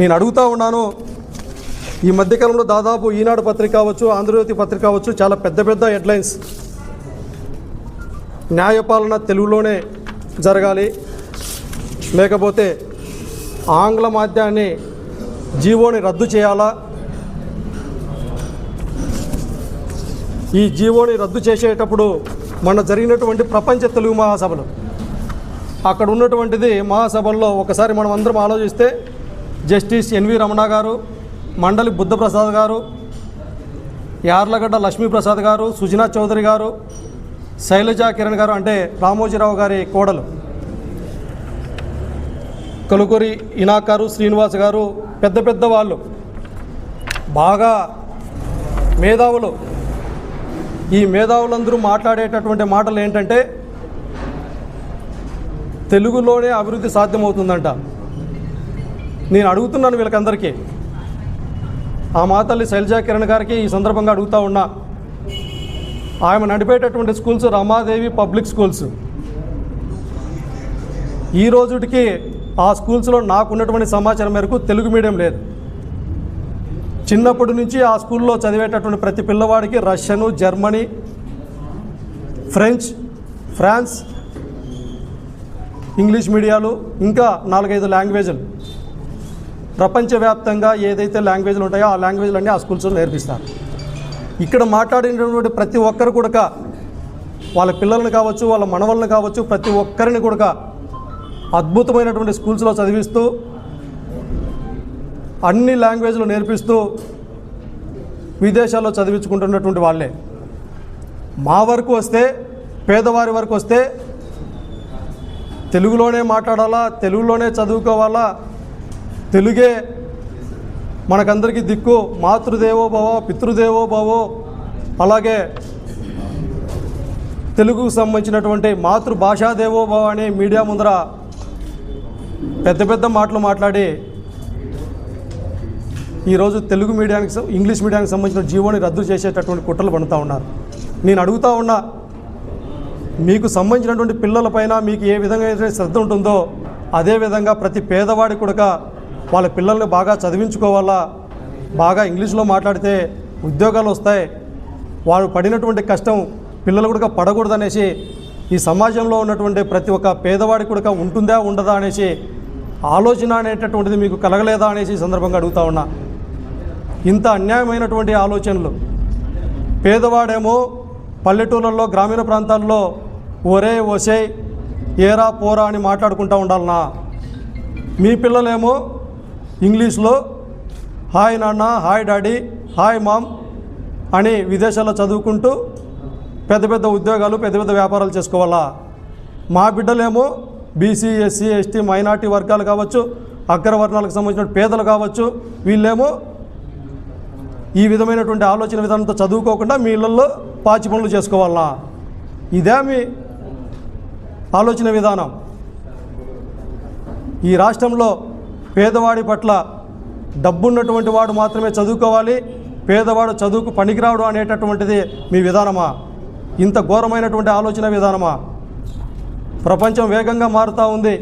నేను అడుగుతూ ఉన్నాను, ఈ మధ్యకాలంలో దాదాపు ఈనాడు పత్రిక కావచ్చు, ఆంధ్రజ్యోతి పత్రిక కావచ్చు, చాలా పెద్ద పెద్ద హెడ్లైన్స్, న్యాయపాలన తెలుగులోనే జరగాలి, లేకపోతే ఆంగ్ల మాధ్యాన్ని జీవోని రద్దు చేయాలా, ఈ జీవోని రద్దు చేసేటప్పుడు మన జరిగినటువంటి ప్రపంచ తెలుగు మహాసభలు, అక్కడ ఉన్నటువంటిది మహాసభల్లో ఒకసారి మనం అందరం ఆలోచిస్తే జస్టిస్ ఎన్వి రమణ గారు, మండలి బుద్ధప్రసాద్ గారు, యార్లగడ్డ లక్ష్మీప్రసాద్ గారు, సుజనా చౌదరి గారు, శైలజా కిరణ్ గారు అంటే రామోజీరావు గారి కోడలు, కలుకూరి ఇనాకారు శ్రీనివాస్ గారు, పెద్ద పెద్ద వాళ్ళు, బాగా మేధావులు. ఈ మేధావులందరూ మాట్లాడేటటువంటి మాటలు ఏంటంటే తెలుగులోనే అభివృద్ధి సాధ్యమవుతుందంట. నేను అడుగుతున్నాను వీళ్ళకందరికీ, ఆ మాతల్లి శైలజా కిరణ్ గారికి ఈ సందర్భంగా అడుగుతూ ఉన్నా, ఆమె నడిపేటటువంటి స్కూల్స్ రమాదేవి పబ్లిక్ స్కూల్స్. ఈ రోజుటికి ఆ స్కూల్స్లో నాకున్నటువంటి సమాచారం మేరకు తెలుగు మీడియం లేదు. చిన్నప్పటి నుంచి ఆ స్కూల్లో చదివేటటువంటి ప్రతి పిల్లవాడికి రష్యను, జర్మనీ, ఫ్రాన్స్, ఇంగ్లీష్ మీడియాలు, ఇంకా 4-5 లాంగ్వేజ్లు, ప్రపంచవ్యాప్తంగా ఏదైతే లాంగ్వేజ్లు ఉంటాయో ఆ లాంగ్వేజ్లన్నీ ఆ స్కూల్స్లో నేర్పిస్తారు. ఇక్కడ మాట్లాడినటువంటి ప్రతి ఒక్కరు కూడా వాళ్ళ పిల్లల్ని కావచ్చు, వాళ్ళ మనవళ్ళని కావచ్చు, ప్రతి ఒక్కరిని కూడా అద్భుతమైనటువంటి స్కూల్స్లో చదివిస్తూ అన్ని లాంగ్వేజ్లు నేర్పిస్తూ విదేశాల్లో చదివించుకుంటున్నటువంటి వాళ్ళే. మా వరకు వస్తే, పేదవారి వరకు వస్తే తెలుగులోనే మాట్లాడాలా, తెలుగులోనే చదువుకోవాలా, తెలుగే మనకందరికీ దిక్కు, మాతృదేవో భవ పితృదేవో భవో, అలాగే తెలుగుకు సంబంధించినటువంటి మాతృభాషాదేవో భవ అని మీడియా ముందర పెద్ద పెద్ద మాటలు మాట్లాడి ఈరోజు తెలుగు మీడియానికి, ఇంగ్లీష్ మీడియానికి సంబంధించిన జీవోని రద్దు చేసేటటువంటి కుట్రలు పడుతూ ఉన్నారు. నేను అడుగుతూ ఉన్నా, మీకు సంబంధించినటువంటి పిల్లలపైన మీకు ఏ విధంగా అయితే శ్రద్ధ ఉంటుందో అదేవిధంగా ప్రతి పేదవాడి కూడా వాళ్ళ పిల్లల్ని బాగా చదివించుకోవాలా, బాగా ఇంగ్లీష్లో మాట్లాడితే ఉద్యోగాలు వస్తాయి, వారు పడినటువంటి కష్టం పిల్లలు కూడా పడకూడదనేసి ఈ సమాజంలో ఉన్నటువంటి ప్రతి ఒక్క పేదవాడి కూడా ఉంటుందా ఉండదా అనేసి ఆలోచన అనేటటువంటిది మీకు కలగలేదా అనేసి ఈ సందర్భంగా అడుగుతూ ఉన్నా. ఇంత అన్యాయమైనటువంటి ఆలోచనలు, పేదవాడేమో పల్లెటూళ్ళల్లో, గ్రామీణ ప్రాంతాల్లో ఒరే ఒసే ఏరా పోరా అని మాట్లాడుకుంటూ ఉండాలనా, మీ పిల్లలేమో ఇంగ్లీష్లో హాయ్ నాన్న, హాయ్ డాడీ, హాయ్ మామ్ అని విదేశాల్లో చదువుకుంటూ పెద్ద పెద్ద ఉద్యోగాలు, పెద్ద పెద్ద వ్యాపారాలు చేసుకోవాలా. మా బిడ్డలేమో బీసీ, ఎస్సీ, ఎస్టీ, మైనార్టీ వర్గాలు కావచ్చు, అగ్రవర్ణాలకు సంబంధించిన పేదలు కావచ్చు, వీళ్ళేమో ఈ విధమైనటువంటి ఆలోచన విధానంతో చదువుకోకుండా మీ ఇళ్లలో పాచి పనులు చేసుకోవాలా. ఇదే మీ ఆలోచన విధానం. ఈ రాష్ట్రంలో పేదవాడి పట్ల డబ్బున్నటువంటి వాడు మాత్రమే చదువుకోవాలి, పేదవాడు చదువుకు పనికిరావడం అనేటటువంటిది మీ విధానమా? ఇంత ఘోరమైనటువంటి ఆలోచన విధానమా? ప్రపంచం వేగంగా మారుతూ ఉంది.